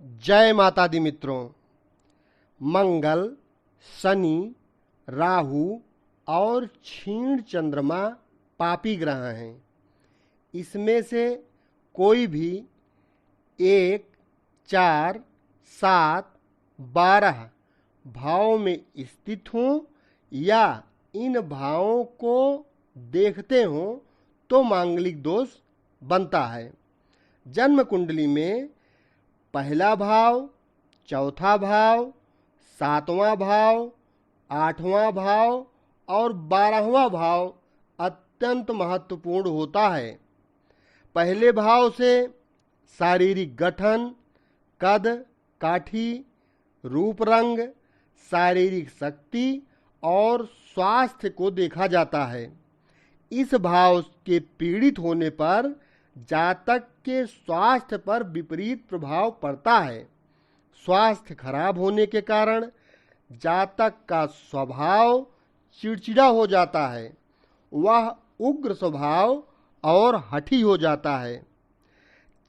जय माता दी मित्रों। मंगल, शनि, राहु और क्षीण चंद्रमा पापी ग्रह हैं। इसमें से कोई भी 1, 4, 7, 12 भाव में स्थित हों या इन भावों को देखते हों तो मांगलिक दोष बनता है। जन्म कुंडली में पहला भाव, चौथा भाव, 7वां भाव, 8वां भाव और 12वां भाव अत्यंत महत्वपूर्ण होता है। पहले भाव से शारीरिक गठन, कद, काठी, रूप रंग, शारीरिक शक्ति और स्वास्थ्य को देखा जाता है। इस भाव के पीड़ित होने पर जातक के स्वास्थ्य पर विपरीत प्रभाव पड़ता है। स्वास्थ्य खराब होने के कारण जातक का स्वभाव चिड़चिड़ा हो जाता है, वह उग्र स्वभाव और हठी हो जाता है।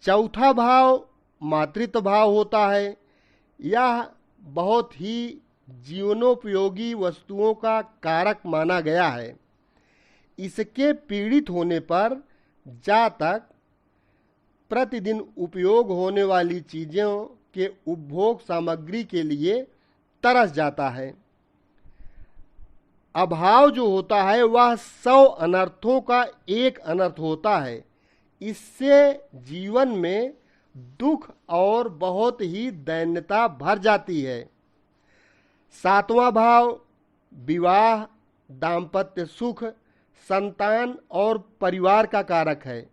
चौथा भाव मातृत्व भाव होता है। यह बहुत ही जीवनोपयोगी वस्तुओं का कारक माना गया है। इसके पीड़ित होने पर जातक प्रतिदिन उपयोग होने वाली चीज़ों के उपभोग सामग्री के लिए तरस जाता है। अभाव जो होता है वह 100 अनर्थों का एक अनर्थ होता है। इससे जीवन में दुख और बहुत ही दैन्यता भर जाती है। 7वां भाव विवाह, दाम्पत्य सुख, संतान और परिवार का कारक है।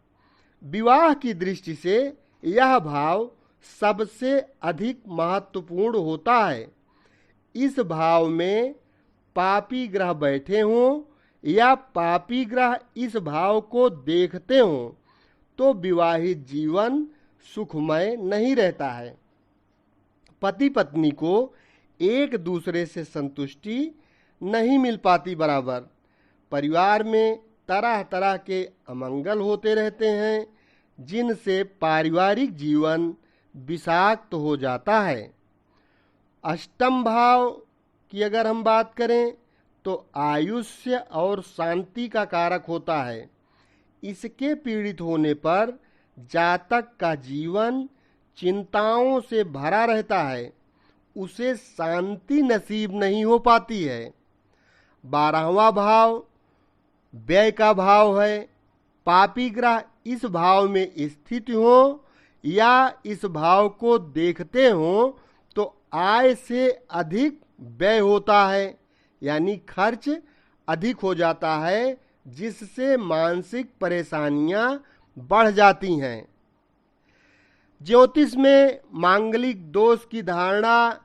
विवाह की दृष्टि से यह भाव सबसे अधिक महत्वपूर्ण होता है। इस भाव में पापी ग्रह बैठे हों या पापी ग्रह इस भाव को देखते हों तो विवाहित जीवन सुखमय नहीं रहता है। पति पत्नी को एक दूसरे से संतुष्टि नहीं मिल पाती बराबर। परिवार में तरह तरह के अमंगल होते रहते हैं जिनसे पारिवारिक जीवन विषाक्त हो जाता है। अष्टम भाव की अगर हम बात करें तो आयुष्य और शांति का कारक होता है। इसके पीड़ित होने पर जातक का जीवन चिंताओं से भरा रहता है, उसे शांति नसीब नहीं हो पाती है। 12वां भाव व्यय का भाव है। पापी ग्रह इस भाव में स्थित हो या इस भाव को देखते हो तो आय से अधिक व्यय होता है, यानी खर्च अधिक हो जाता है, जिससे मानसिक परेशानियां बढ़ जाती हैं। ज्योतिष में मांगलिक दोष की धारणा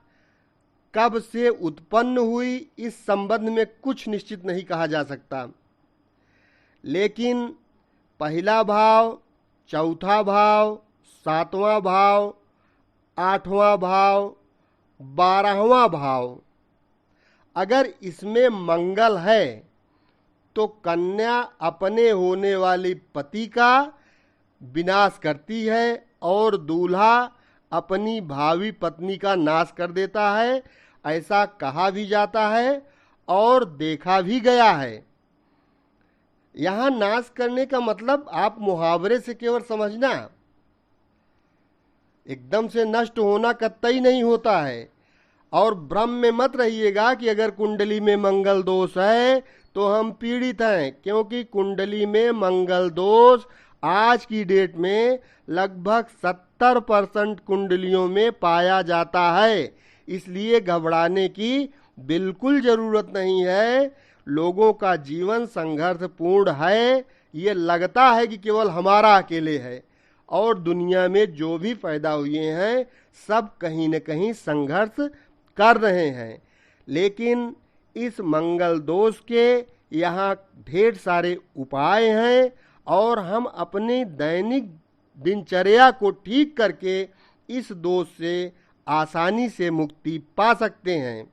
कब से उत्पन्न हुई इस संबंध में कुछ निश्चित नहीं कहा जा सकता, लेकिन पहला भाव, चौथा भाव, 7वां भाव, 8वां भाव, 12वां भाव अगर इसमें मंगल है तो कन्या अपने होने वाली पति का विनाश करती है और दूल्हा अपनी भावी पत्नी का नाश कर देता है। ऐसा कहा भी जाता है और देखा भी गया है। यहाँ नाश करने का मतलब आप मुहावरे से केवल समझना, एकदम से नष्ट होना कतई नहीं होता है। और भ्रम में मत रहिएगा कि अगर कुंडली में मंगल दोष है तो हम पीड़ित हैं, क्योंकि कुंडली में मंगल दोष आज की डेट में लगभग 70% कुंडलियों में पाया जाता है। इसलिए घबराने की बिल्कुल जरूरत नहीं है। लोगों का जीवन संघर्षपूर्ण है। ये लगता है कि केवल हमारा अकेले है, और दुनिया में जो भी पैदा हुए हैं सब कहीं न कहीं संघर्ष कर रहे हैं। लेकिन इस मंगल दोष के यहाँ ढेर सारे उपाय हैं और हम अपनी दैनिक दिनचर्या को ठीक करके इस दोष से आसानी से मुक्ति पा सकते हैं।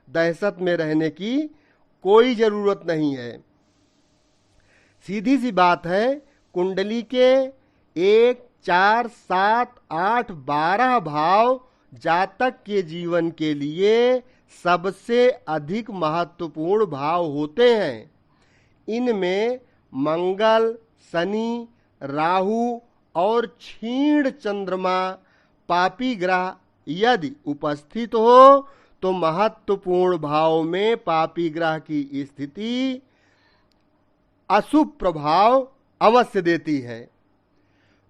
दहशत में रहने की कोई ज़रूरत नहीं है। सीधी सी बात है, कुंडली के 1, 4, 7, 8, 12 भाव जातक के जीवन के लिए सबसे अधिक महत्वपूर्ण भाव होते हैं। इनमें मंगल, शनि, राहु और क्षीण चंद्रमा पापी ग्रह यदि उपस्थित हो तो महत्वपूर्ण भाव में पापी ग्रह की स्थिति अशुभ प्रभाव अवश्य देती है।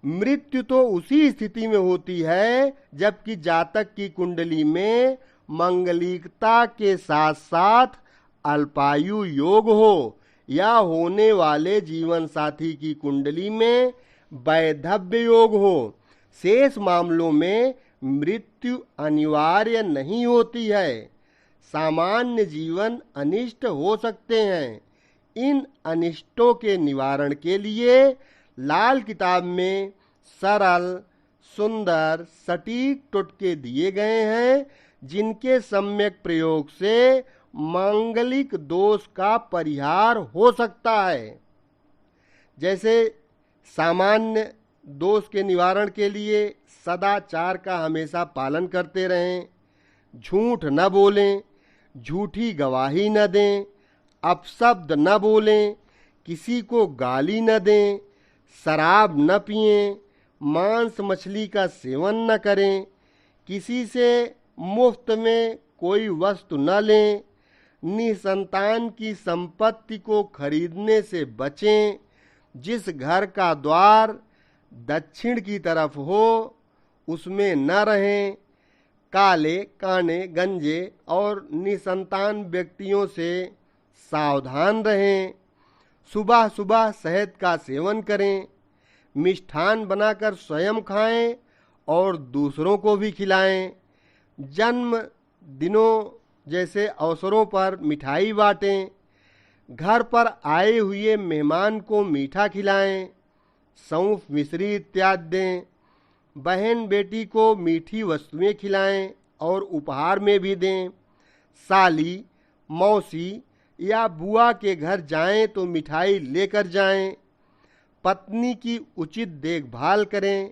मृत्यु तो उसी स्थिति में होती है जबकि जातक की कुंडली में मंगलिकता के साथ साथ अल्पायु योग हो या होने वाले जीवन साथी की कुंडली में वैधव्य योग हो। शेष मामलों में मृत्यु अनिवार्य नहीं होती है। सामान्य जीवन अनिष्ट हो सकते हैं। इन अनिष्टों के निवारण के लिए लाल किताब में सरल, सुंदर, सटीक टोटके दिए गए हैं जिनके सम्यक प्रयोग से मांगलिक दोष का परिहार हो सकता है। जैसे सामान्य दोष के निवारण के लिए सदाचार का हमेशा पालन करते रहें, झूठ न बोलें, झूठी गवाही न दें, अपशब्द न बोलें, किसी को गाली न दें, शराब न पिएं, मांस मछली का सेवन न करें, किसी से मुफ्त में कोई वस्तु न लें, निसंतान की संपत्ति को खरीदने से बचें, जिस घर का द्वार दक्षिण की तरफ हो उसमें न रहें, काले, काने, गंजे और निसंतान व्यक्तियों से सावधान रहें, सुबह सुबह शहद का सेवन करें, मिष्ठान बनाकर स्वयं खाएं और दूसरों को भी खिलाएं, जन्म दिनों जैसे अवसरों पर मिठाई बांटें, घर पर आए हुए मेहमान को मीठा खिलाएं, सौंफ, मिश्री इत्यादि दें, बहन बेटी को मीठी वस्तुएं खिलाएं और उपहार में भी दें, साली, मौसी या बुआ के घर जाएं तो मिठाई लेकर जाएं, पत्नी की उचित देखभाल करें,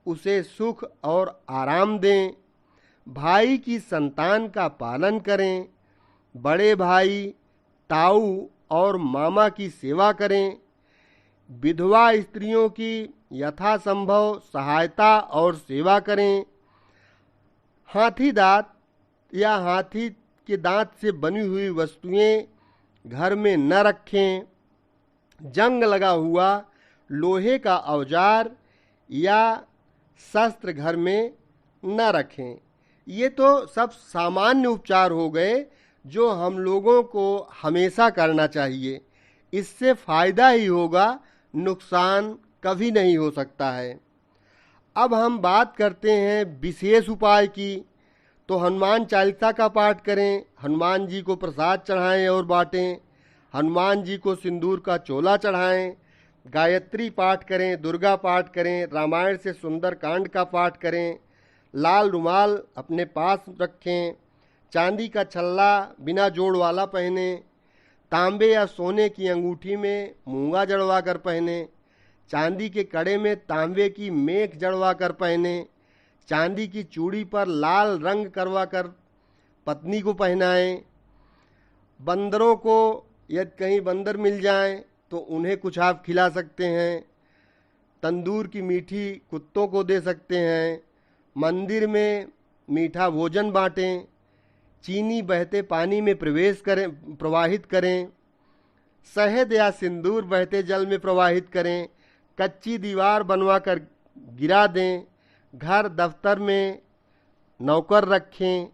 उसे सुख और आराम दें, भाई की संतान का पालन करें, बड़े भाई, ताऊ और मामा की सेवा करें, विधवा स्त्रियों की यथासंभव सहायता और सेवा करें, हाथी दांत या हाथी के दांत से बनी हुई वस्तुएं घर में न रखें, जंग लगा हुआ लोहे का औजार या शस्त्र घर में न रखें। ये तो सब सामान्य उपचार हो गए जो हम लोगों को हमेशा करना चाहिए। इससे फायदा ही होगा, नुकसान कभी नहीं हो सकता है। अब हम बात करते हैं विशेष उपाय की। तो हनुमान चालीसा का पाठ करें, हनुमान जी को प्रसाद चढ़ाएं और बांटें, हनुमान जी को सिंदूर का चोला चढ़ाएं, गायत्री पाठ करें, दुर्गा पाठ करें, रामायण से सुंदर कांड का पाठ करें, लाल रुमाल अपने पास रखें, चांदी का छल्ला बिना जोड़ वाला पहने, तांबे या सोने की अंगूठी में मूंगा जड़वा कर पहने, चांदी के कड़े में तांबे की मेख जड़वा कर पहने, चांदी की चूड़ी पर लाल रंग करवा कर पत्नी को पहनाएं। बंदरों को यदि कहीं बंदर मिल जाएं तो उन्हें कुछ आप खिला सकते हैं, तंदूर की मीठी कुत्तों को दे सकते हैं, मंदिर में मीठा भोजन बांटें, चीनी बहते पानी में प्रवाहित करें, शहद या सिंदूर बहते जल में प्रवाहित करें, कच्ची दीवार बनवा कर गिरा दें, घर दफ्तर में नौकर रखें।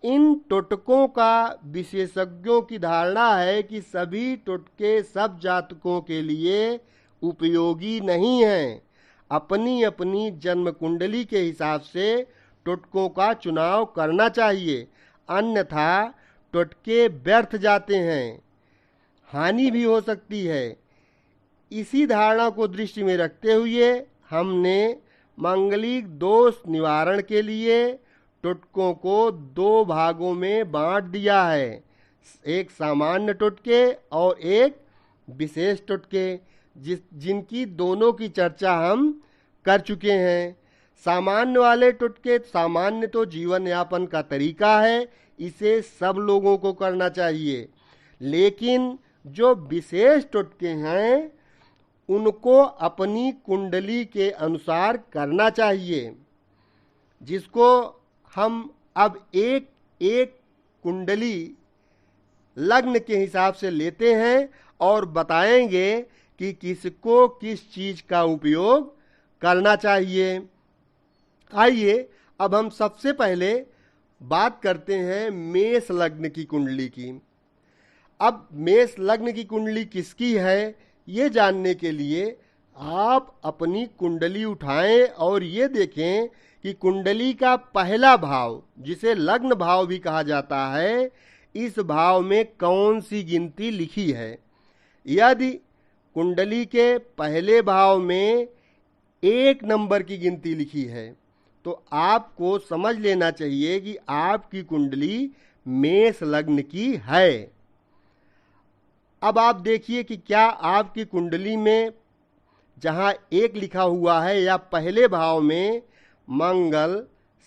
इन टोटकों का विशेषज्ञों की धारणा है कि सभी टोटके सब जातकों के लिए उपयोगी नहीं हैं। अपनी अपनी जन्म कुंडली के हिसाब से टोटकों का चुनाव करना चाहिए, अन्यथा टोटके व्यर्थ जाते हैं, हानि भी हो सकती है। इसी धारणा को दृष्टि में रखते हुए हमने मांगलिक दोष निवारण के लिए टोटकों को 2 भागों में बांट दिया है, एक सामान्य टोटके और एक विशेष टोटके, जिनकी दोनों की चर्चा हम कर चुके हैं। सामान्य वाले टोटके सामान्य तो जीवन यापन का तरीका है, इसे सब लोगों को करना चाहिए। लेकिन जो विशेष टोटके हैं उनको अपनी कुंडली के अनुसार करना चाहिए, जिसको हम अब एक एक कुंडली लग्न के हिसाब से लेते हैं और बताएंगे कि किसको किस चीज का उपयोग करना चाहिए। आइए अब हम सबसे पहले बात करते हैं मेष लग्न की कुंडली की। अब मेष लग्न की कुंडली किसकी है ये जानने के लिए आप अपनी कुंडली उठाएं और ये देखें कि कुंडली का पहला भाव, जिसे लग्न भाव भी कहा जाता है, इस भाव में कौन सी गिनती लिखी है। यदि कुंडली के पहले भाव में 1 नंबर की गिनती लिखी है तो आपको समझ लेना चाहिए कि आपकी कुंडली मेष लग्न की है। अब आप देखिए कि क्या आपकी कुंडली में जहां 1 लिखा हुआ है या पहले भाव में मंगल,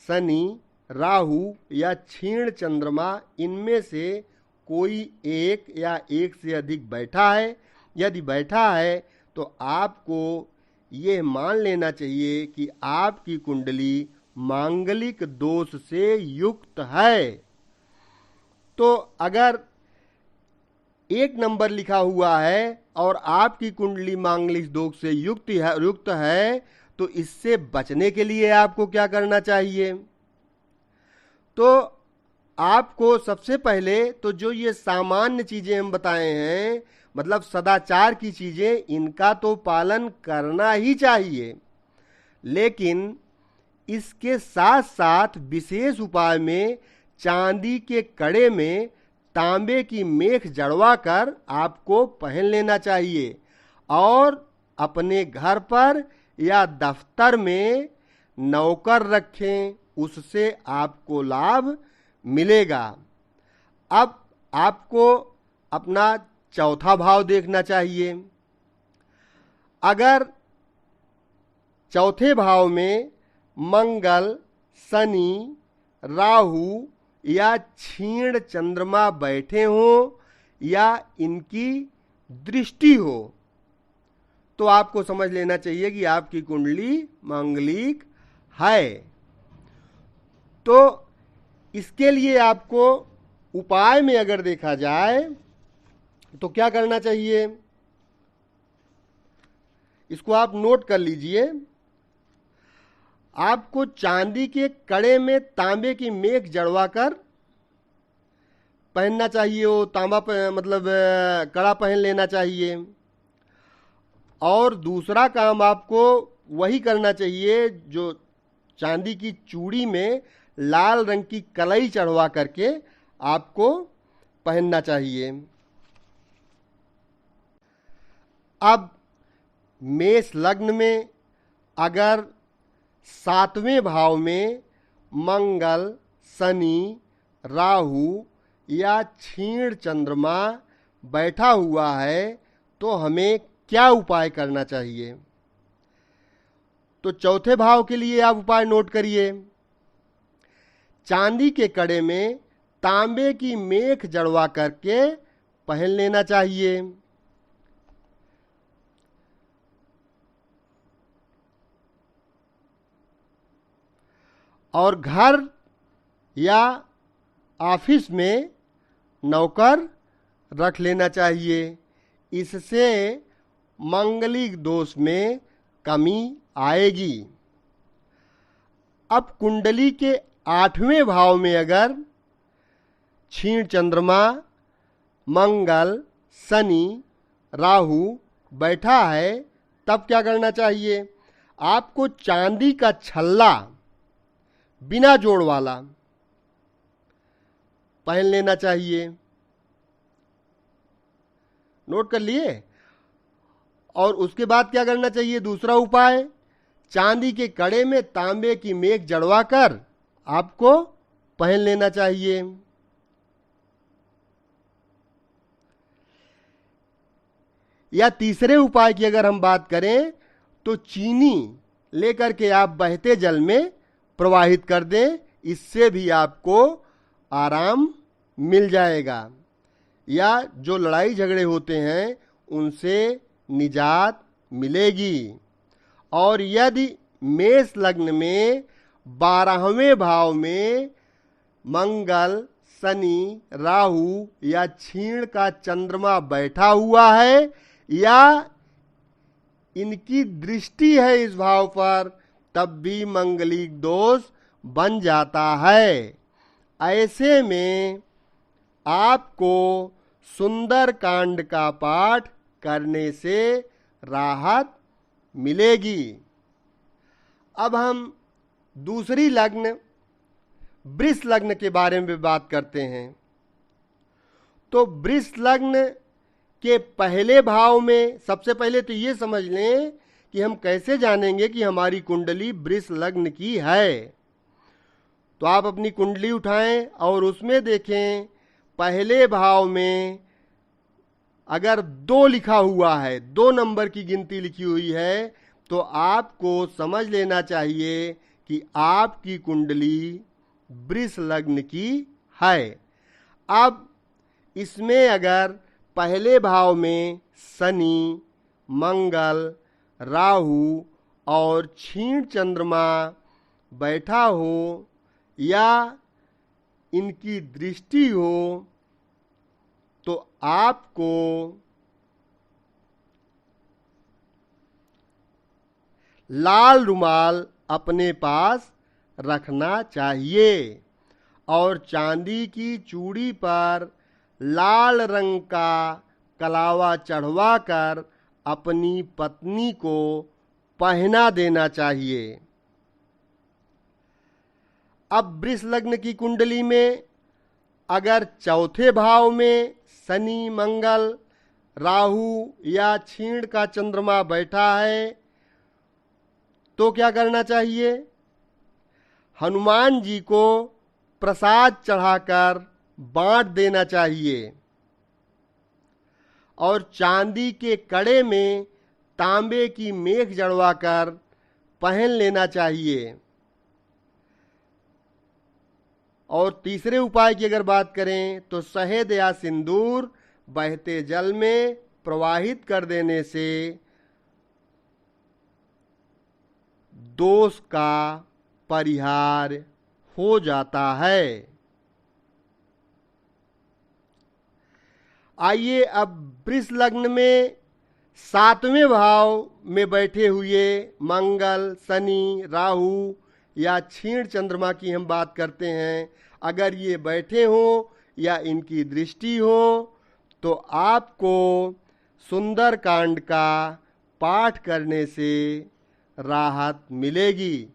शनि, राहु या क्षीण चंद्रमा, इनमें से कोई एक या एक से अधिक बैठा है। यदि बैठा है तो आपको ये मान लेना चाहिए कि आपकी कुंडली मांगलिक दोष से युक्त है। तो अगर 1 नंबर लिखा हुआ है और आपकी कुंडली मांगलिक दोष से युक्त है तो इससे बचने के लिए आपको क्या करना चाहिए। तो आपको सबसे पहले तो जो ये सामान्य चीजें हम बताए हैं, मतलब सदाचार की चीजें, इनका तो पालन करना ही चाहिए। लेकिन इसके साथ साथ विशेष उपाय में चांदी के कड़े में तांबे की मेख जड़वा कर आपको पहन लेना चाहिए और अपने घर पर या दफ्तर में नौकर रखें, उससे आपको लाभ मिलेगा। अब आपको अपना चौथा भाव देखना चाहिए। अगर चौथे भाव में मंगल, शनि, राहु या क्षीण चंद्रमा बैठे हों या इनकी दृष्टि हो तो आपको समझ लेना चाहिए कि आपकी कुंडली मांगलिक है। तो इसके लिए आपको उपाय में अगर देखा जाए तो क्या करना चाहिए, इसको आप नोट कर लीजिए। आपको चांदी के कड़े में तांबे की मेख जड़वा कर पहनना चाहिए। वो तांबा मतलब कड़ा पहन लेना चाहिए। और दूसरा काम आपको वही करना चाहिए जो चांदी की चूड़ी में लाल रंग की कलई चढ़वा करके आपको पहनना चाहिए। अब मेष लग्न में अगर 7वें भाव में मंगल, शनि, राहु या क्षीण चंद्रमा बैठा हुआ है तो हमें क्या उपाय करना चाहिए। तो चौथे भाव के लिए आप उपाय नोट करिए। चांदी के कड़े में तांबे की मेख जड़वा करके पहन लेना चाहिए। और घर या ऑफिस में नौकर रख लेना चाहिए। इससे मांगलिक दोष में कमी आएगी। अब कुंडली के 8वें भाव में अगर क्षीण चंद्रमा, मंगल, शनि, राहु बैठा है तब क्या करना चाहिए। आपको चांदी का छल्ला बिना जोड़ वाला पहन लेना चाहिए। नोट कर लिए। और उसके बाद क्या करना चाहिए, दूसरा उपाय, चांदी के कड़े में तांबे की मेख जड़वा कर आपको पहन लेना चाहिए। या तीसरे उपाय की अगर हम बात करें तो चीनी लेकर के आप बहते जल में प्रवाहित कर दें, इससे भी आपको आराम मिल जाएगा। या जो लड़ाई झगड़े होते हैं उनसे निजात मिलेगी। और यदि मेष लग्न में 12वें भाव में मंगल, शनि, राहु या क्षीण का चंद्रमा बैठा हुआ है या इनकी दृष्टि है इस भाव पर, तब भी मंगलिक दोष बन जाता है। ऐसे में आपको सुंदर कांड का पाठ करने से राहत मिलेगी। अब हम दूसरी लग्न वृष लग्न के बारे में बात करते हैं। तो वृष लग्न के पहले भाव में सबसे पहले तो ये समझ लें कि हम कैसे जानेंगे कि हमारी कुंडली वृष लग्न की है। तो आप अपनी कुंडली उठाएं और उसमें देखें पहले भाव में अगर 2 लिखा हुआ है, 2 नंबर की गिनती लिखी हुई है, तो आपको समझ लेना चाहिए कि आपकी कुंडली वृष लग्न की है। अब इसमें अगर पहले भाव में शनि, मंगल, राहु और क्षीण चंद्रमा बैठा हो या इनकी दृष्टि हो, तो आपको लाल रुमाल अपने पास रखना चाहिए और चांदी की चूड़ी पर लाल रंग का कलावा चढ़वाकर अपनी पत्नी को पहना देना चाहिए। अब वृष लग्न की कुंडली में अगर चौथे भाव में शनि, मंगल, राहु या क्षीण का चंद्रमा बैठा है, तो क्या करना चाहिए? हनुमान जी को प्रसाद चढ़ाकर बांट देना चाहिए और चांदी के कड़े में तांबे की मेख जड़वाकर पहन लेना चाहिए। और तीसरे उपाय की अगर बात करें तो शहद या सिंदूर बहते जल में प्रवाहित कर देने से दोष का परिहार हो जाता है। आइए अब वृष लग्न में 7वें भाव में बैठे हुए मंगल, शनि, राहु या क्षीण चंद्रमा की हम बात करते हैं। अगर ये बैठे हों या इनकी दृष्टि हो तो आपको सुंदर कांड का पाठ करने से राहत मिलेगी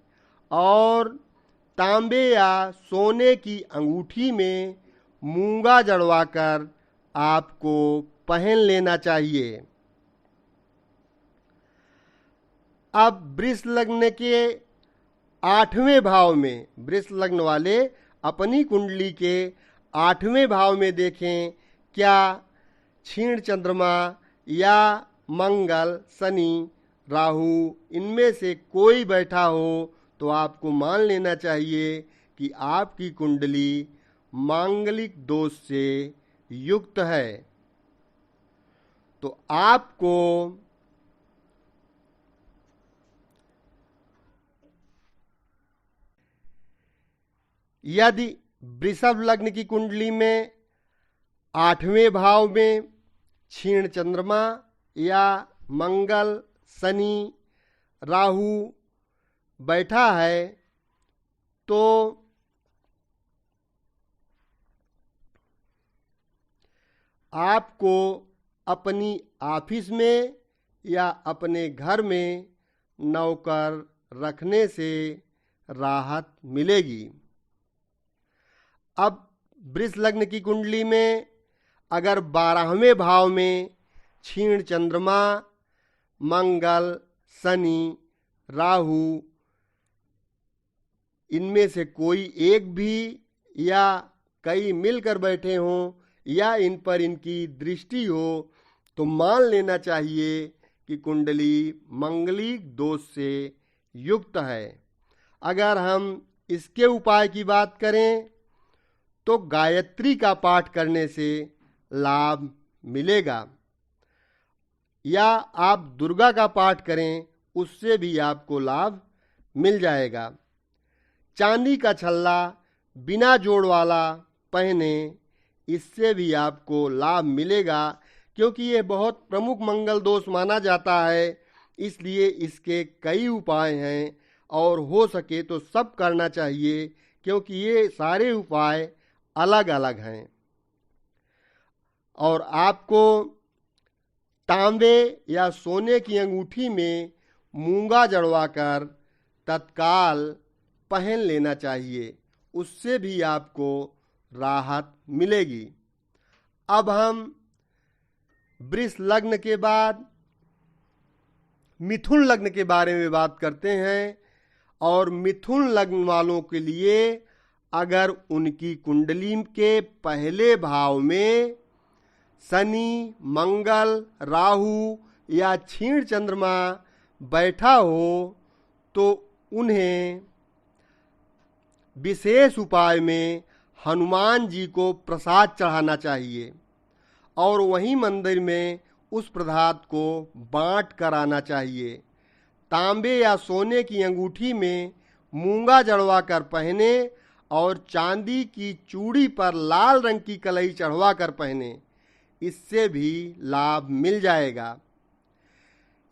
और तांबे या सोने की अंगूठी में मूंगा जड़वाकर आपको पहन लेना चाहिए। अब वृष लग्न के 8वें भाव में वृष लग्न वाले अपनी कुंडली के 8वें भाव में देखें क्या क्षीण चंद्रमा या मंगल, शनि, राहु इनमें से कोई बैठा हो, तो आपको मान लेना चाहिए कि आपकी कुंडली मांगलिक दोष से युक्त है। तो आपको यदि वृषभ लग्न की कुंडली में 8वें भाव में क्षीण चंद्रमा या मंगल, शनि, राहु बैठा है, तो आपको अपनी ऑफिस में या अपने घर में नौकर रखने से राहत मिलेगी। अब वृष लग्न की कुंडली में अगर 12वें भाव में क्षीण चंद्रमा, मंगल, शनि, राहु इनमें से कोई एक भी या कई मिलकर बैठे हों या इन पर इनकी दृष्टि हो, तो मान लेना चाहिए कि कुंडली मंगलिक दोष से युक्त है। अगर हम इसके उपाय की बात करें तो गायत्री का पाठ करने से लाभ मिलेगा, या आप दुर्गा का पाठ करें, उससे भी आपको लाभ मिल जाएगा। चांदी का छल्ला बिना जोड़ वाला पहने, इससे भी आपको लाभ मिलेगा, क्योंकि ये बहुत प्रमुख मंगल दोष माना जाता है। इसलिए इसके कई उपाय हैं और हो सके तो सब करना चाहिए, क्योंकि ये सारे उपाय अलग अलग हैं। और आपको तांबे या सोने की अंगूठी में मूंगा जड़वाकर तत्काल पहन लेना चाहिए, उससे भी आपको राहत मिलेगी। अब हम वृष लग्न के बाद मिथुन लग्न के बारे में बात करते हैं। और मिथुन लग्न वालों के लिए अगर उनकी कुंडली के पहले भाव में शनि, मंगल, राहु या क्षीण चंद्रमा बैठा हो तो उन्हें विशेष उपाय में हनुमान जी को प्रसाद चढ़ाना चाहिए और वहीं मंदिर में उस प्रसाद को बांट कर आना चाहिए। तांबे या सोने की अंगूठी में मूंगा जड़वा कर पहने और चांदी की चूड़ी पर लाल रंग की कलई चढ़वा कर पहने, इससे भी लाभ मिल जाएगा।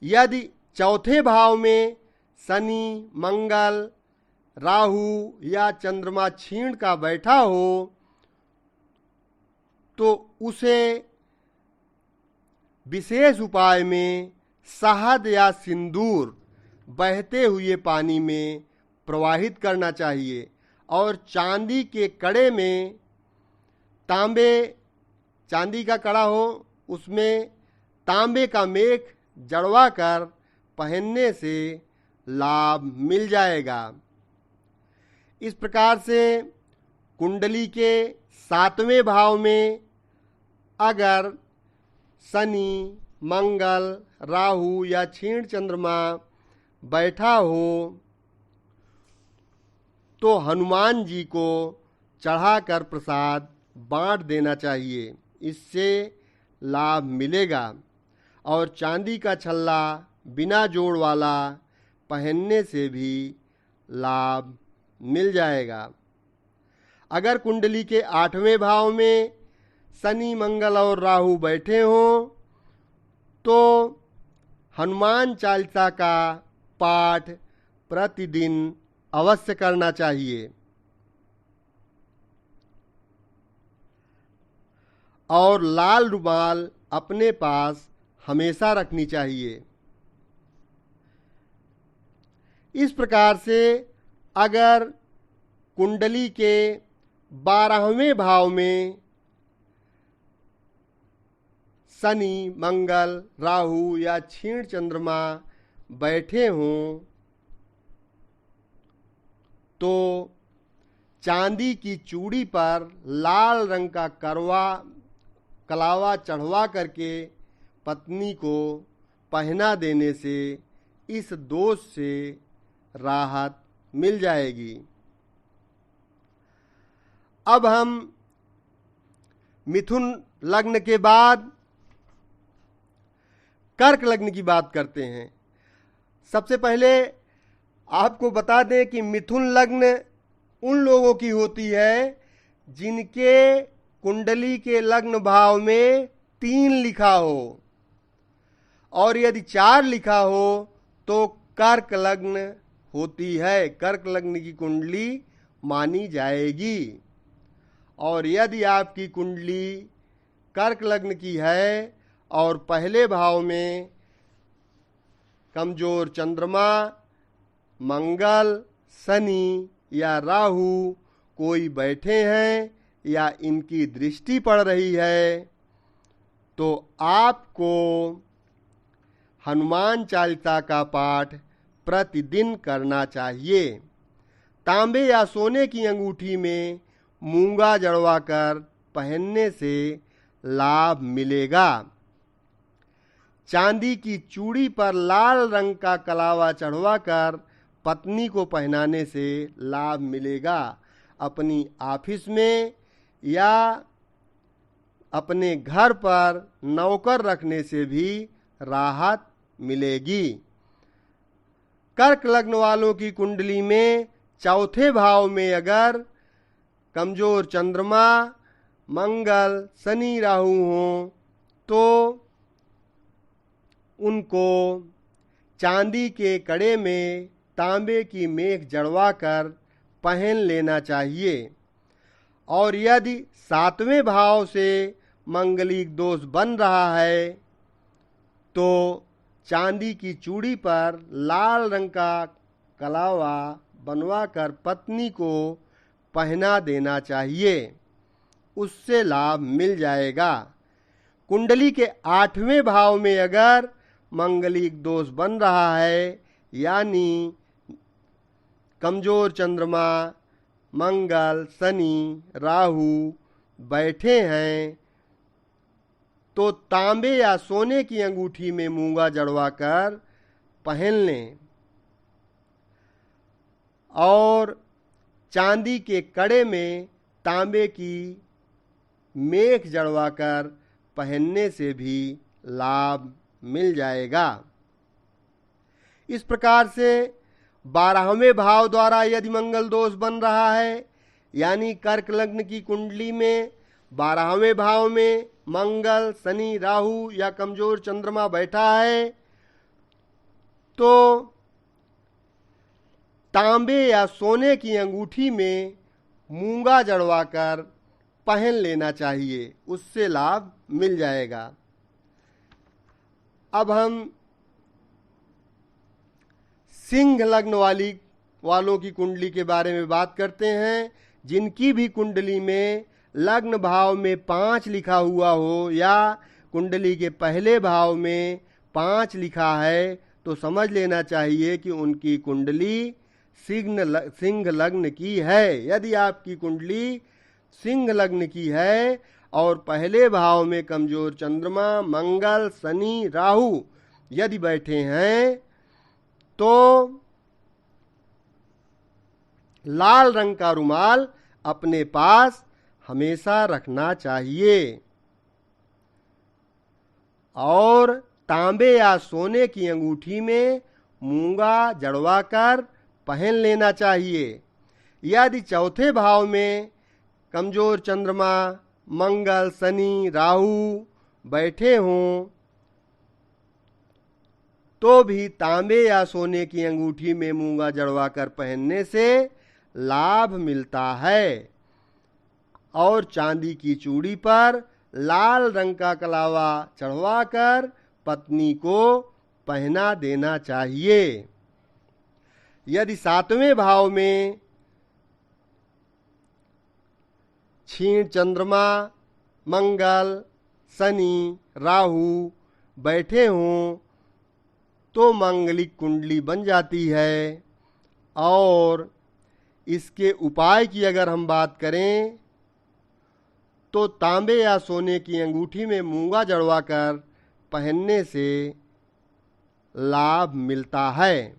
यदि चौथे भाव में शनि, मंगल, राहु या चंद्रमा क्षीण का बैठा हो तो उसे विशेष उपाय में शहद या सिंदूर बहते हुए पानी में प्रवाहित करना चाहिए और चांदी के कड़े में चांदी का कड़ा हो, उसमें तांबे का मेख जड़वा कर पहनने से लाभ मिल जाएगा। इस प्रकार से कुंडली के 7वें भाव में अगर शनि, मंगल, राहु या क्षीण चंद्रमा बैठा हो तो हनुमान जी को चढ़ाकर प्रसाद बांट देना चाहिए, इससे लाभ मिलेगा। और चांदी का छल्ला बिना जोड़ वाला पहनने से भी लाभ मिल जाएगा। अगर कुंडली के 8वें भाव में शनि, मंगल और राहु बैठे हों तो हनुमान चालीसा का पाठ प्रतिदिन अवश्य करना चाहिए और लाल रुमाल अपने पास हमेशा रखनी चाहिए। इस प्रकार से अगर कुंडली के 12वें भाव में शनि, मंगल, राहु या क्षीण चंद्रमा बैठे हों तो चांदी की चूड़ी पर लाल रंग का कलावा चढ़वा करके पत्नी को पहना देने से इस दोष से राहत मिल जाएगी। अब हम मिथुन लग्न के बाद कर्क लग्न की बात करते हैं। सबसे पहले आपको बता दें कि मिथुन लग्न उन लोगों की होती है जिनके कुंडली के लग्न भाव में 3 लिखा हो और यदि 4 लिखा हो तो कर्क लग्न होती है, कर्क लग्न की कुंडली मानी जाएगी। और यदि आपकी कुंडली कर्क लग्न की है और पहले भाव में कमजोर चंद्रमा, मंगल, शनि या राहु कोई बैठे हैं या इनकी दृष्टि पड़ रही है तो आपको हनुमान चालीसा का पाठ प्रतिदिन करना चाहिए। तांबे या सोने की अंगूठी में मूंगा जड़वाकर पहनने से लाभ मिलेगा। चांदी की चूड़ी पर लाल रंग का कलावा चढ़वाकर पत्नी को पहनाने से लाभ मिलेगा। अपनी ऑफिस में या अपने घर पर नौकर रखने से भी राहत मिलेगी। कर्क लग्न वालों की कुंडली में चौथे भाव में अगर कमजोर चंद्रमा, मंगल, शनि, राहु हों तो उनको चांदी के कड़े में तांबे की मेख जड़वा कर पहन लेना चाहिए। और यदि सातवें भाव से मंगलिक दोष बन रहा है तो चांदी की चूड़ी पर लाल रंग का कलावा बनवाकर पत्नी को पहना देना चाहिए, उससे लाभ मिल जाएगा। कुंडली के 8वें भाव में अगर मंगलिक दोष बन रहा है यानी कमजोर चंद्रमा, मंगल, शनि, राहु बैठे हैं तो तांबे या सोने की अंगूठी में मूंगा जड़वाकर पहन लें और चांदी के कड़े में तांबे की मेख जड़वाकर पहनने से भी लाभ मिल जाएगा। इस प्रकार से 12वें भाव द्वारा यदि मंगल दोष बन रहा है यानी कर्क लग्न की कुंडली में 12वें भाव में मंगल, शनि, राहु या कमजोर चंद्रमा बैठा है तो तांबे या सोने की अंगूठी में मूंगा जड़वाकर पहन लेना चाहिए, उससे लाभ मिल जाएगा। अब हम सिंह लग्न वालों की कुंडली के बारे में बात करते हैं। जिनकी भी कुंडली में लग्न भाव में 5 लिखा हुआ हो या कुंडली के पहले भाव में 5 लिखा है तो समझ लेना चाहिए कि उनकी कुंडली सिंह लग्न की है। यदि आपकी कुंडली सिंह लग्न की है और पहले भाव में कमजोर चंद्रमा, मंगल, शनि, राहु यदि बैठे हैं तो लाल रंग का रुमाल अपने पास हमेशा रखना चाहिए और तांबे या सोने की अंगूठी में मूंगा जड़वाकर पहन लेना चाहिए। यदि चौथे भाव में कमजोर चंद्रमा, मंगल, शनि, राहु बैठे हों तो भी तांबे या सोने की अंगूठी में मूंगा जड़वाकर पहनने से लाभ मिलता है और चांदी की चूड़ी पर लाल रंग का कलावा चढ़वाकर पत्नी को पहना देना चाहिए। यदि 7वें भाव में क्षीण चंद्रमा, मंगल, शनि, राहु बैठे हों तो मांगलिक कुंडली बन जाती है। और इसके उपाय की अगर हम बात करें तो तांबे या सोने की अंगूठी में मूंगा जड़वाकर पहनने से लाभ मिलता है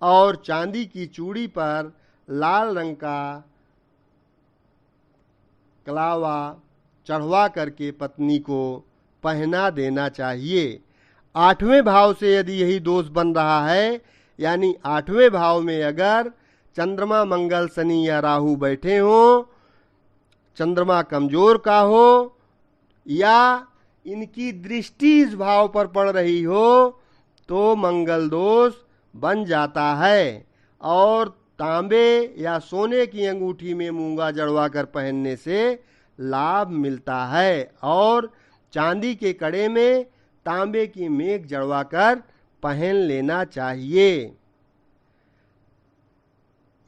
और चांदी की चूड़ी पर लाल रंग का कलावा चढ़वा करके पत्नी को पहना देना चाहिए। 8वें भाव से यदि यही दोष बन रहा है यानी 8वें भाव में अगर चंद्रमा, मंगल, शनि या राहु बैठे हों, चंद्रमा कमजोर का हो या इनकी दृष्टि इस भाव पर पड़ रही हो तो मंगल दोष बन जाता है और तांबे या सोने की अंगूठी में मूंगा जड़वाकर पहनने से लाभ मिलता है और चांदी के कड़े में तांबे की मेख जड़वाकर पहन लेना चाहिए।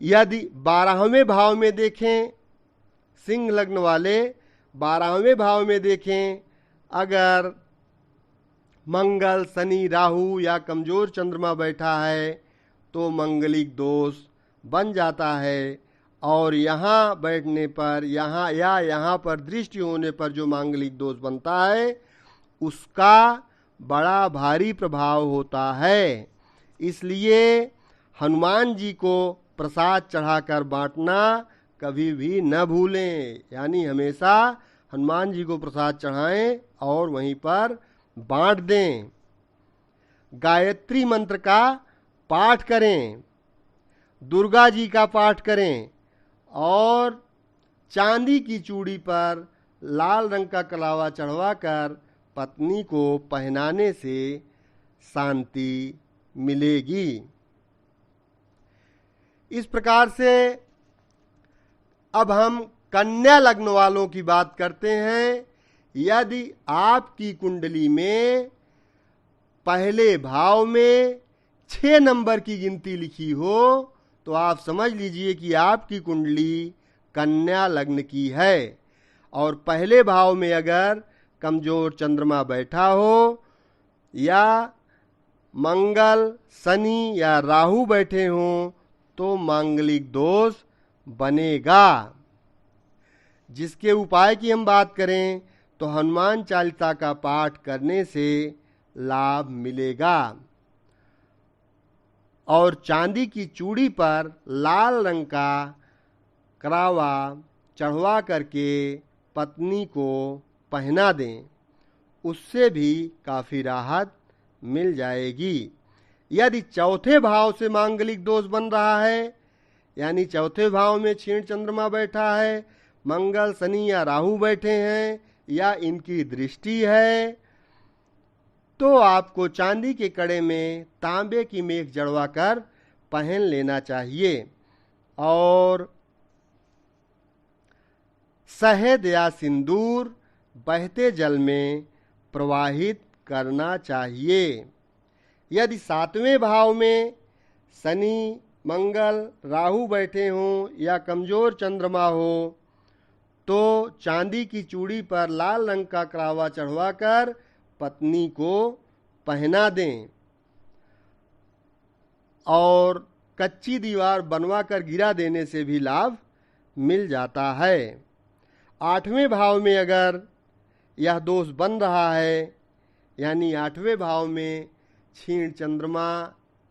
यदि 12वें भाव में देखें, सिंह लग्न वाले 12वें भाव में देखें अगर मंगल, शनि, राहु या कमजोर चंद्रमा बैठा है तो मंगलिक दोष बन जाता है और यहाँ बैठने पर यहाँ पर दृष्टि होने पर जो मांगलिक दोष बनता है उसका बड़ा भारी प्रभाव होता है। इसलिए हनुमान जी को प्रसाद चढ़ाकर बांटना कभी भी न भूलें, यानी हमेशा हनुमान जी को प्रसाद चढ़ाएं और वहीं पर बांट दें। गायत्री मंत्र का पाठ करें, दुर्गा जी का पाठ करें और चांदी की चूड़ी पर लाल रंग का कलावा चढ़वाकर पत्नी को पहनाने से शांति मिलेगी। इस प्रकार से अब हम कन्या लग्न वालों की बात करते हैं। यदि आपकी कुंडली में पहले भाव में 6 नंबर की गिनती लिखी हो तो आप समझ लीजिए कि आपकी कुंडली कन्या लग्न की है। और पहले भाव में अगर कमजोर चंद्रमा बैठा हो या मंगल, शनि या राहु बैठे हों तो मांगलिक दोष बनेगा। जिसके उपाय की हम बात करें तो हनुमान चालीसा का पाठ करने से लाभ मिलेगा और चांदी की चूड़ी पर लाल रंग का करावा चढ़वा करके पत्नी को पहना दें, उससे भी काफ़ी राहत मिल जाएगी। यदि चौथे भाव से मांगलिक दोष बन रहा है, यानी चौथे भाव में क्षीण चंद्रमा बैठा है, मंगल, शनि या राहु बैठे हैं या इनकी दृष्टि है, तो आपको चांदी के कड़े में तांबे की मेख जड़वाकर पहन लेना चाहिए और शहद या सिंदूर बहते जल में प्रवाहित करना चाहिए। यदि 7वें भाव में शनि, मंगल, राहु बैठे हों या कमजोर चंद्रमा हो तो चांदी की चूड़ी पर लाल रंग का करावा चढ़वाकर पत्नी को पहना दें और कच्ची दीवार बनवाकर गिरा देने से भी लाभ मिल जाता है। 8वें भाव में अगर यह दोष बन रहा है, यानी 8वें भाव में क्षीण चंद्रमा,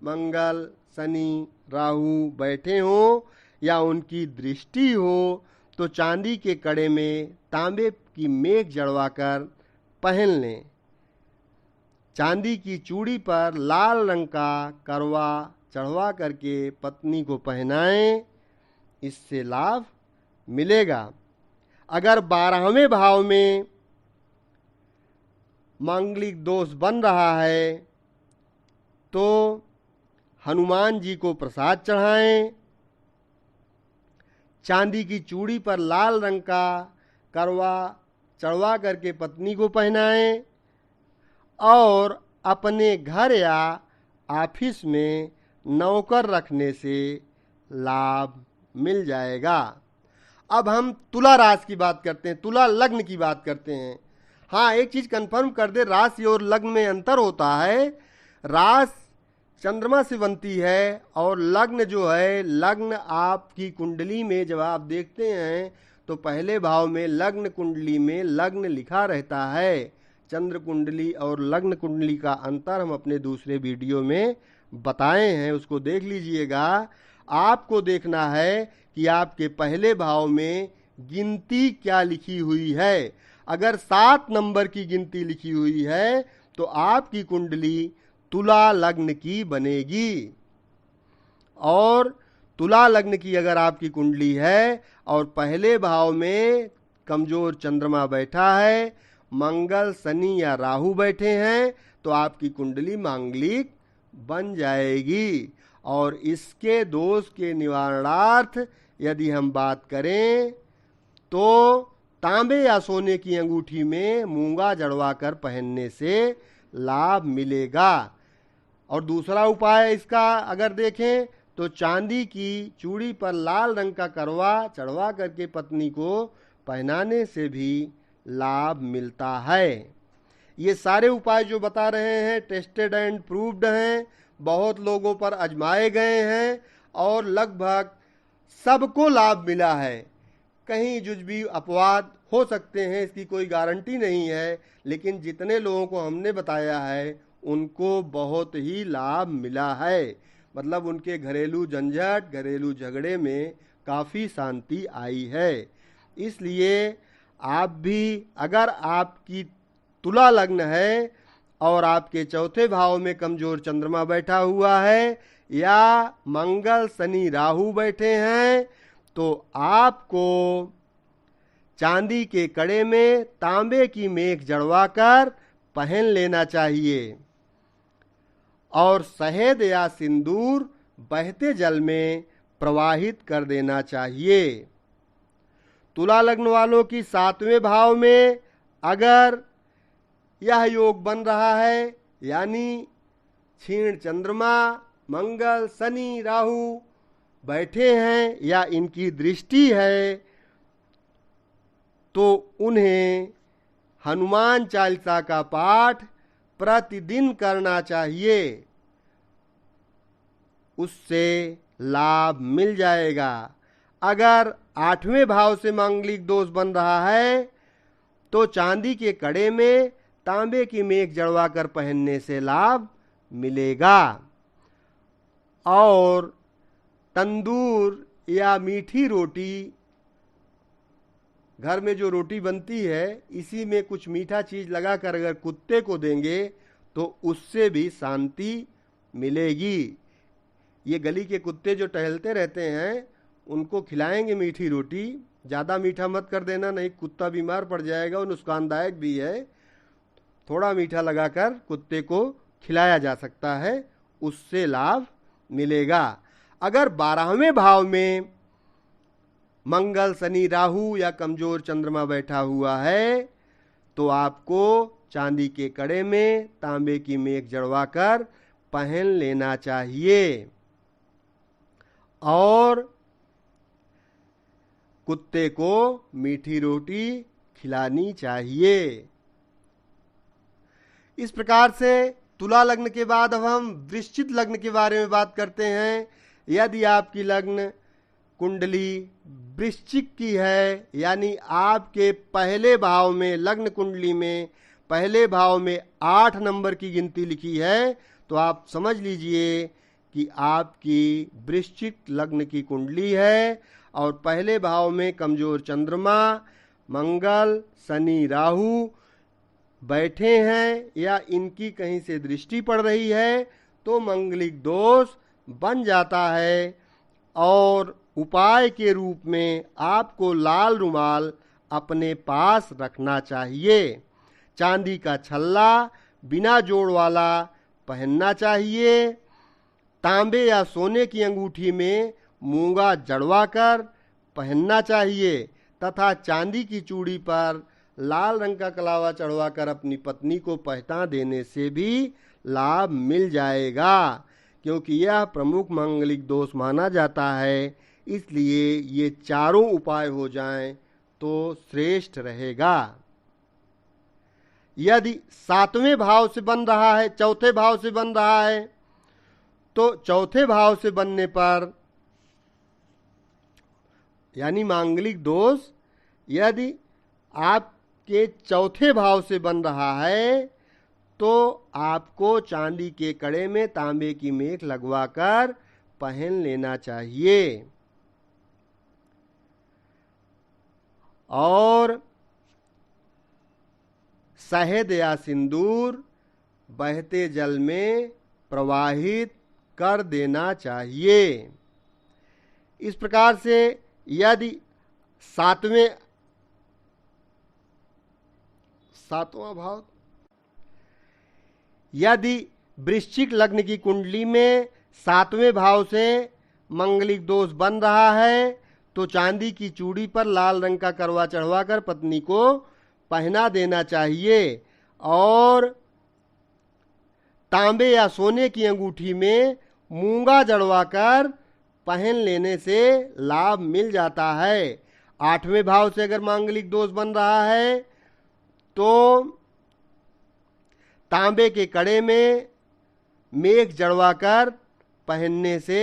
मंगल, शनि, राहु बैठे हों या उनकी दृष्टि हो तो चांदी के कड़े में तांबे की मेख जड़वाकर पहन लें। चांदी की चूड़ी पर लाल रंग का करवा चढ़वा करके पत्नी को पहनाएं, इससे लाभ मिलेगा। अगर 12वें भाव में मांगलिक दोष बन रहा है तो हनुमान जी को प्रसाद चढ़ाएं, चांदी की चूड़ी पर लाल रंग का करवा चढ़वा करके पत्नी को पहनाएं और अपने घर या ऑफिस में नौकर रखने से लाभ मिल जाएगा। अब हम तुला राशि की बात करते हैं, तुला लग्न की बात करते हैं। हाँ, एक चीज कंफर्म कर दे, राशि और लग्न में अंतर होता है। राशि चंद्रमा से बनती है और लग्न जो है, लग्न आपकी कुंडली में जब आप देखते हैं तो पहले भाव में लग्न कुंडली में लग्न लिखा रहता है। चंद्र कुंडली और लग्न कुंडली का अंतर हम अपने दूसरे वीडियो में बताए हैं, उसको देख लीजिएगा। आपको देखना है कि आपके पहले भाव में गिनती क्या लिखी हुई है। अगर 7 नंबर की गिनती लिखी हुई है तो आपकी कुंडली तुला लग्न की बनेगी। और तुला लग्न की अगर आपकी कुंडली है और पहले भाव में कमजोर चंद्रमा बैठा है, मंगल, शनि या राहु बैठे हैं तो आपकी कुंडली मांगलिक बन जाएगी। और इसके दोष के निवारणार्थ यदि हम बात करें तो तांबे या सोने की अंगूठी में मूंगा जड़वाकर पहनने से लाभ मिलेगा। और दूसरा उपाय इसका अगर देखें तो चांदी की चूड़ी पर लाल रंग का करवा चढ़वा करके पत्नी को पहनाने से भी लाभ मिलता है। ये सारे उपाय जो बता रहे हैं टेस्टेड एंड प्रूव्ड हैं, बहुत लोगों पर आजमाए गए हैं और लगभग सबको लाभ मिला है। कहीं जुजबी अपवाद हो सकते हैं, इसकी कोई गारंटी नहीं है, लेकिन जितने लोगों को हमने बताया है उनको बहुत ही लाभ मिला है। मतलब उनके घरेलू झंझट, घरेलू झगड़े में काफ़ी शांति आई है। इसलिए आप भी, अगर आपकी तुला लग्न है और आपके चौथे भाव में कमजोर चंद्रमा बैठा हुआ है या मंगल शनि राहु बैठे हैं, तो आपको चांदी के कड़े में तांबे की मेख जड़वाकर पहन लेना चाहिए और शहद या सिंदूर बहते जल में प्रवाहित कर देना चाहिए। तुला लग्न वालों की 7वें भाव में अगर यह योग बन रहा है, यानी क्षीण चंद्रमा, मंगल, शनि, राहु बैठे हैं या इनकी दृष्टि है, तो उन्हें हनुमान चालीसा का पाठ प्रतिदिन करना चाहिए। उससे लाभ मिल जाएगा। अगर 8वें भाव से मांगलिक दोष बन रहा है, तो चांदी के कड़े में तांबे की मेख जड़वाकर पहनने से लाभ मिलेगा। और तंदूर या मीठी रोटी, घर में जो रोटी बनती है, इसी में कुछ मीठा चीज लगाकर अगर कुत्ते को देंगे तो उससे भी शांति मिलेगी। ये गली के कुत्ते जो टहलते रहते हैं, उनको खिलाएंगे मीठी रोटी। ज़्यादा मीठा मत कर देना, नहीं कुत्ता बीमार पड़ जाएगा और नुकसानदायक भी है। थोड़ा मीठा लगाकर कुत्ते को खिलाया जा सकता है, उससे लाभ मिलेगा। अगर 12वें भाव में मंगल, शनि, राहु या कमजोर चंद्रमा बैठा हुआ है, तो आपको चांदी के कड़े में तांबे की मेख जड़वाकर पहन लेना चाहिए और कुत्ते को मीठी रोटी खिलानी चाहिए। इस प्रकार से तुला लग्न के बाद अब हम वृश्चिक लग्न के बारे में बात करते हैं। यदि आपकी लग्न कुंडली वृश्चिक की है, यानी आपके पहले भाव में, लग्न कुंडली में पहले भाव में 8 नंबर की गिनती लिखी है, तो आप समझ लीजिए कि आपकी वृश्चिक लग्न की कुंडली है और पहले भाव में कमजोर चंद्रमा, मंगल, शनि, राहु बैठे हैं या इनकी कहीं से दृष्टि पड़ रही है, तो मंगलिक दोष बन जाता है। और उपाय के रूप में आपको लाल रुमाल अपने पास रखना चाहिए। चांदी का छल्ला बिना जोड़ वाला पहनना चाहिए। तांबे या सोने की अंगूठी में मूंगा जड़वाकर पहनना चाहिए तथा चांदी की चूड़ी पर लाल रंग का कलावा चढ़वाकर अपनी पत्नी को पहना देने से भी लाभ मिल जाएगा, क्योंकि यह प्रमुख मांगलिक दोष माना जाता है। इसलिए ये चारों उपाय हो जाएं तो श्रेष्ठ रहेगा। यदि 7वें भाव से बन रहा है, चौथे भाव से बन रहा है, तो चौथे भाव से बनने पर यानी मांगलिक दोष यदि आपके चौथे भाव से बन रहा है, तो आपको चांदी के कड़े में तांबे की मेख लगवाकर पहन लेना चाहिए और शहद या सिंदूर बहते जल में प्रवाहित कर देना चाहिए। इस प्रकार से यदि सातवां भाव, यदि वृश्चिक लग्न की कुंडली में 7वें भाव से मंगलिक दोष बन रहा है, तो चांदी की चूड़ी पर लाल रंग का करवा चढ़वाकर पत्नी को पहना देना चाहिए और तांबे या सोने की अंगूठी में मूंगा जड़वाकर पहन लेने से लाभ मिल जाता है। 8वें भाव से अगर मांगलिक दोष बन रहा है, तो तांबे के कड़े में मेख जड़वाकर पहनने से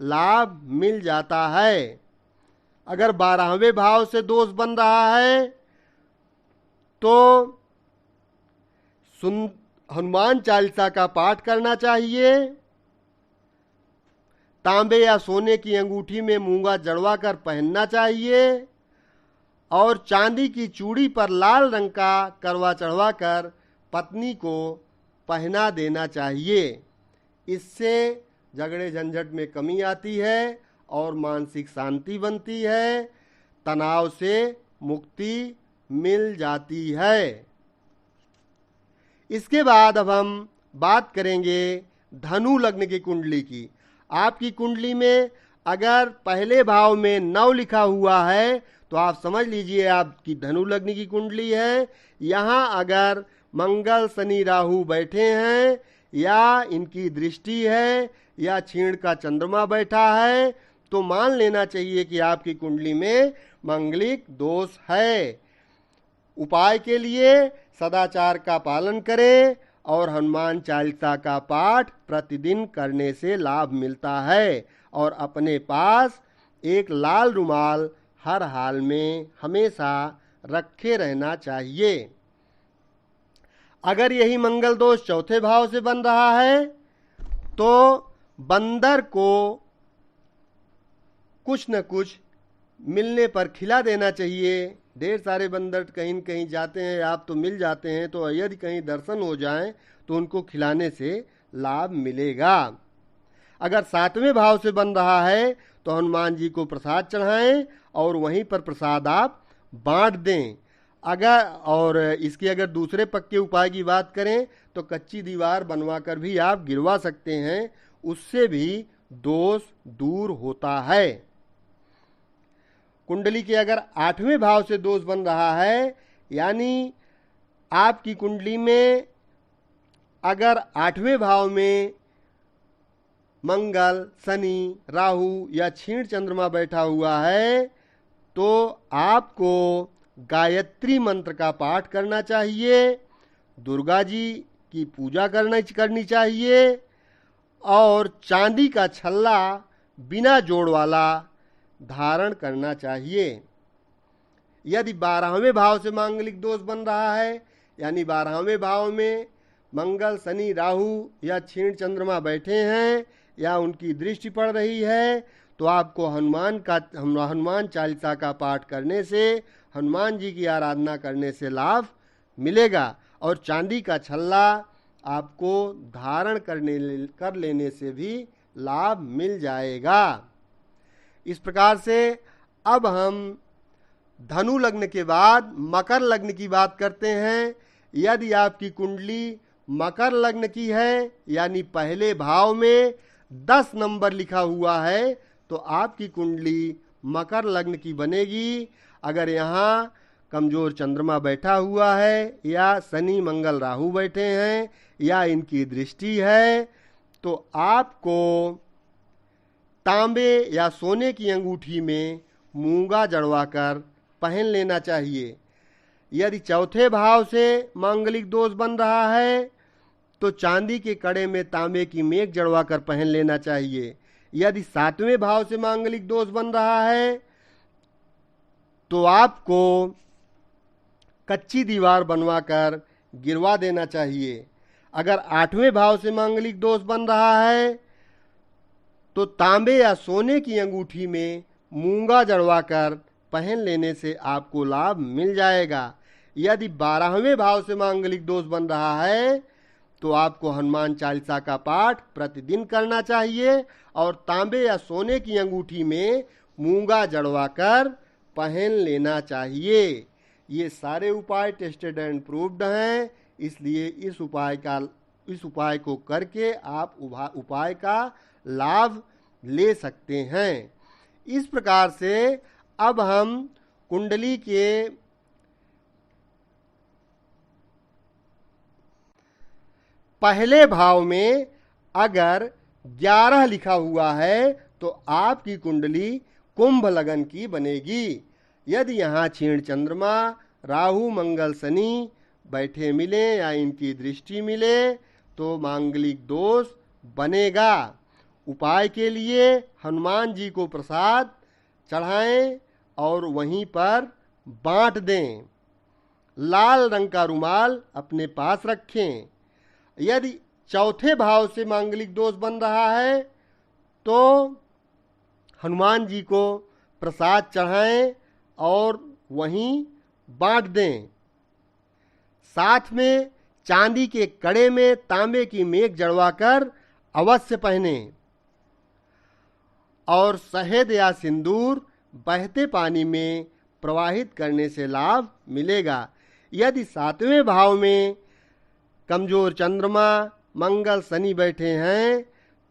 लाभ मिल जाता है। अगर 12वें भाव से दोष बन रहा है, तो हनुमान चालीसा का पाठ करना चाहिए। तांबे या सोने की अंगूठी में मूंगा जड़वा कर पहनना चाहिए और चांदी की चूड़ी पर लाल रंग का करवा चढ़वा कर पत्नी को पहना देना चाहिए। इससे झगड़े झंझट में कमी आती है और मानसिक शांति बनती है, तनाव से मुक्ति मिल जाती है। इसके बाद अब हम बात करेंगे धनु लग्न की कुंडली की। आपकी कुंडली में अगर पहले भाव में 9 लिखा हुआ है तो आप समझ लीजिए आपकी धनु लग्न की कुंडली है। यहाँ अगर मंगल शनि राहु बैठे हैं या इनकी दृष्टि है या क्षीण का चंद्रमा बैठा है तो मान लेना चाहिए कि आपकी कुंडली में मांगलिक दोष है। उपाय के लिए सदाचार का पालन करें और हनुमान चालीसा का पाठ प्रतिदिन करने से लाभ मिलता है और अपने पास एक लाल रुमाल हर हाल में हमेशा रखे रहना चाहिए। अगर यही मंगल दोष चौथे भाव से बन रहा है तो बंदर को कुछ न कुछ मिलने पर खिला देना चाहिए। ढेर सारे बंदर कहीं कहीं जाते हैं, आप तो मिल जाते हैं, तो यदि कहीं दर्शन हो जाएं तो उनको खिलाने से लाभ मिलेगा। अगर 7वें भाव से बन रहा है तो हनुमान जी को प्रसाद चढ़ाएं और वहीं पर प्रसाद आप बांट दें। इसके अगर दूसरे पक्के उपाय की बात करें तो कच्ची दीवार बनवा कर भी आप गिरवा सकते हैं, उससे भी दोष दूर होता है। कुंडली के अगर 8वें भाव से दोष बन रहा है, यानी आपकी कुंडली में अगर 8वें भाव में मंगल शनि राहु या क्षीण चंद्रमा बैठा हुआ है तो आपको गायत्री मंत्र का पाठ करना चाहिए, दुर्गा जी की पूजा करनी चाहिए और चांदी का छल्ला बिना जोड़ वाला धारण करना चाहिए। यदि 12वें भाव से मांगलिक दोष बन रहा है, यानी 12वें भाव में मंगल शनि राहु या क्षीण चंद्रमा बैठे हैं या उनकी दृष्टि पड़ रही है तो आपको हनुमान चालीसा का पाठ करने से, हनुमान जी की आराधना करने से लाभ मिलेगा और चांदी का छल्ला आपको धारण कर लेने से भी लाभ मिल जाएगा। इस प्रकार से अब हम धनु लग्न के बाद मकर लग्न की बात करते हैं। यदि आपकी कुंडली मकर लग्न की है, यानी पहले भाव में 10 नंबर लिखा हुआ है तो आपकी कुंडली मकर लग्न की बनेगी। अगर यहाँ कमजोर चंद्रमा बैठा हुआ है या शनि मंगल राहु बैठे हैं या इनकी दृष्टि है तो आपको तांबे या सोने की अंगूठी में मूंगा जड़वाकर पहन लेना चाहिए। यदि चौथे भाव से मांगलिक दोष बन रहा है तो चांदी के कड़े में तांबे की मेघ जड़वाकर पहन लेना चाहिए। यदि 7वें भाव से मांगलिक दोष बन रहा है तो आपको कच्ची दीवार बनवाकर गिरवा देना चाहिए। अगर 8वें भाव से मांगलिक दोष बन रहा है तो तांबे या सोने की अंगूठी में मूंगा जड़वाकर पहन लेने से आपको लाभ मिल जाएगा। यदि 12वें भाव से मांगलिक दोष बन रहा है तो आपको हनुमान चालीसा का पाठ प्रतिदिन करना चाहिए और तांबे या सोने की अंगूठी में मूंगा जड़वाकर पहन लेना चाहिए। ये सारे उपाय टेस्टेड एंड प्रूव्ड हैं, इसलिए इस उपाय को करके आप उपाय का लाभ ले सकते हैं। इस प्रकार से अब हम कुंडली के पहले भाव में अगर 11 लिखा हुआ है तो आपकी कुंडली कुंभ लगन की बनेगी। यदि यहाँ क्षीण चंद्रमा राहु मंगल शनि बैठे मिले या इनकी दृष्टि मिले तो मांगलिक दोष बनेगा। उपाय के लिए हनुमान जी को प्रसाद चढ़ाएं और वहीं पर बांट दें। लाल रंग का रुमाल अपने पास रखें यदि चौथे भाव से मांगलिक दोष बन रहा है तो हनुमान जी को प्रसाद चढ़ाएं और वहीं बांट दें। साथ में चांदी के कड़े में तांबे की मेख जड़वाकर अवश्य पहने और शहद या सिंदूर बहते पानी में प्रवाहित करने से लाभ मिलेगा। यदि सातवें भाव में कमजोर चंद्रमा मंगल शनि बैठे हैं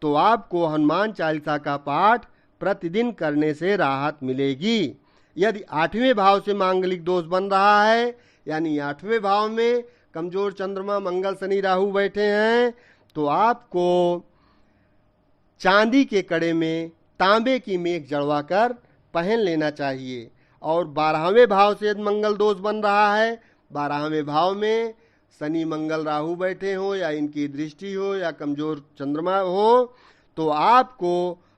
तो आपको हनुमान चालीसा का पाठ प्रतिदिन करने से राहत मिलेगी। यदि आठवें भाव से मांगलिक दोष बन रहा है यानी आठवें भाव में कमजोर चंद्रमा मंगल शनि राहु बैठे हैं तो आपको चांदी के कड़े में तांबे की मेख जड़वाकर पहन लेना चाहिए। और 12वें भाव से यदि मंगल दोष बन रहा है, 12वें भाव में शनि मंगल राहु बैठे हो या इनकी दृष्टि हो या कमजोर चंद्रमा हो तो आपको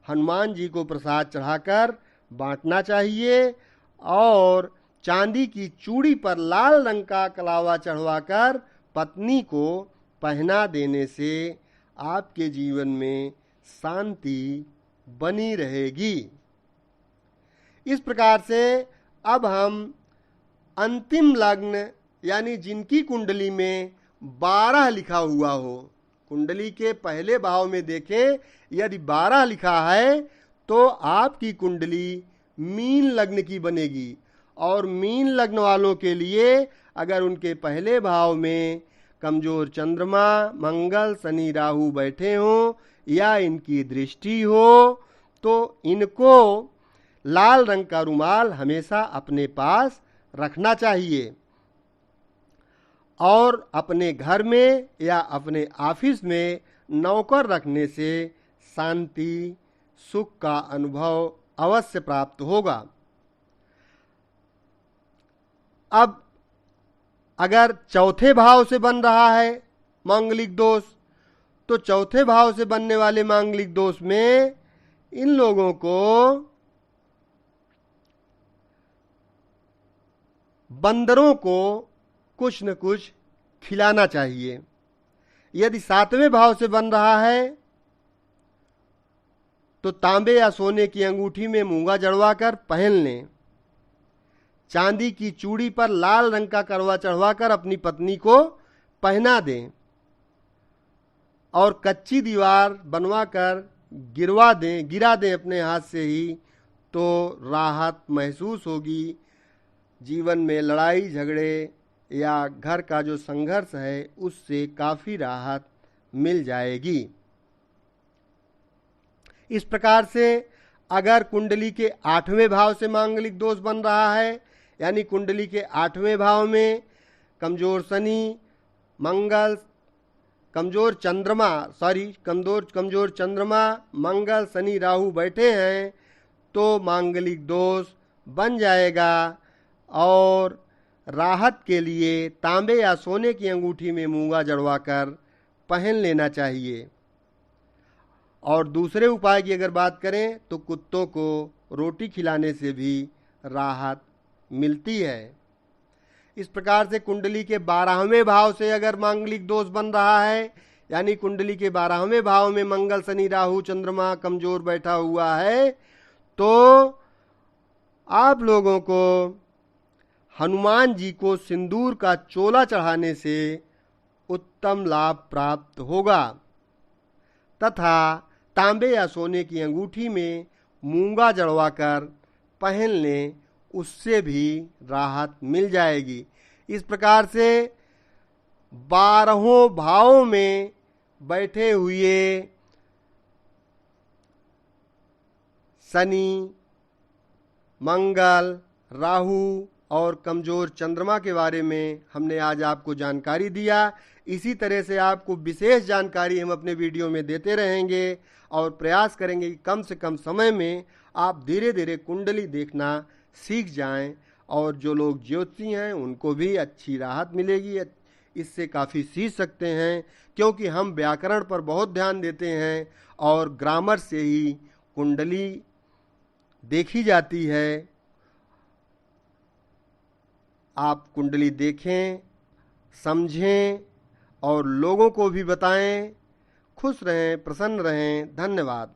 हनुमान जी को प्रसाद चढ़ाकर बांटना चाहिए और चांदी की चूड़ी पर लाल रंग का कलावा चढ़वाकर पत्नी को पहना देने से आपके जीवन में शांति बनी रहेगी। इस प्रकार से अब हम अंतिम लग्न यानी जिनकी कुंडली में 12 लिखा हुआ हो, कुंडली के पहले भाव में देखें यदि 12 लिखा है तो आपकी कुंडली मीन लग्न की बनेगी। और मीन लग्न वालों के लिए अगर उनके पहले भाव में कमजोर चंद्रमा मंगल शनि राहु बैठे हों या इनकी दृष्टि हो तो इनको लाल रंग का रुमाल हमेशा अपने पास रखना चाहिए और अपने घर में या अपने ऑफिस में नौकर रखने से शांति सुख का अनुभव अवश्य प्राप्त होगा। अब अगर चौथे भाव से बन रहा है मांगलिक दोष तो चौथे भाव से बनने वाले मांगलिक दोष में इन लोगों को बंदरों को कुछ न कुछ खिलाना चाहिए। यदि 7वें भाव से बन रहा है तो तांबे या सोने की अंगूठी में मूंगा जड़वाकर पहन लें। चांदी की चूड़ी पर लाल रंग का करवा चढ़वाकर अपनी पत्नी को पहना दें और कच्ची दीवार बनवाकर गिरा दें अपने हाथ से ही तो राहत महसूस होगी। जीवन में लड़ाई झगड़े या घर का जो संघर्ष है उससे काफ़ी राहत मिल जाएगी। इस प्रकार से अगर कुंडली के 8वें भाव से मांगलिक दोष बन रहा है यानी कुंडली के 8वें भाव में कमजोर शनि मंगल कमजोर चंद्रमा मंगल शनि राहु बैठे हैं तो मांगलिक दोष बन जाएगा और राहत के लिए तांबे या सोने की अंगूठी में मूंगा जड़वाकर पहन लेना चाहिए। और दूसरे उपाय की अगर बात करें तो कुत्तों को रोटी खिलाने से भी राहत मिलती है। इस प्रकार से कुंडली के 12वें भाव से अगर मांगलिक दोष बन रहा है यानी कुंडली के 12वें भाव में मंगल शनि राहु चंद्रमा कमजोर बैठा हुआ है तो आप लोगों को हनुमान जी को सिंदूर का चोला चढ़ाने से उत्तम लाभ प्राप्त होगा तथा तांबे या सोने की अंगूठी में मूंगा जड़वाकर पहन लें, उससे भी राहत मिल जाएगी। इस प्रकार से 12 भावों में बैठे हुए शनि मंगल राहु और कमजोर चंद्रमा के बारे में हमने आज आपको जानकारी दिया। इसी तरह से आपको विशेष जानकारी हम अपने वीडियो में देते रहेंगे और प्रयास करेंगे कि कम से कम समय में आप धीरे धीरे कुंडली देखना सीख जाएं और जो लोग ज्योतिषी हैं उनको भी अच्छी राहत मिलेगी। इससे काफ़ी सीख सकते हैं क्योंकि हम व्याकरण पर बहुत ध्यान देते हैं और ग्रामर से ही कुंडली देखी जाती है। आप कुंडली देखें, समझें और लोगों को भी बताएं। खुश रहें, प्रसन्न रहें। धन्यवाद।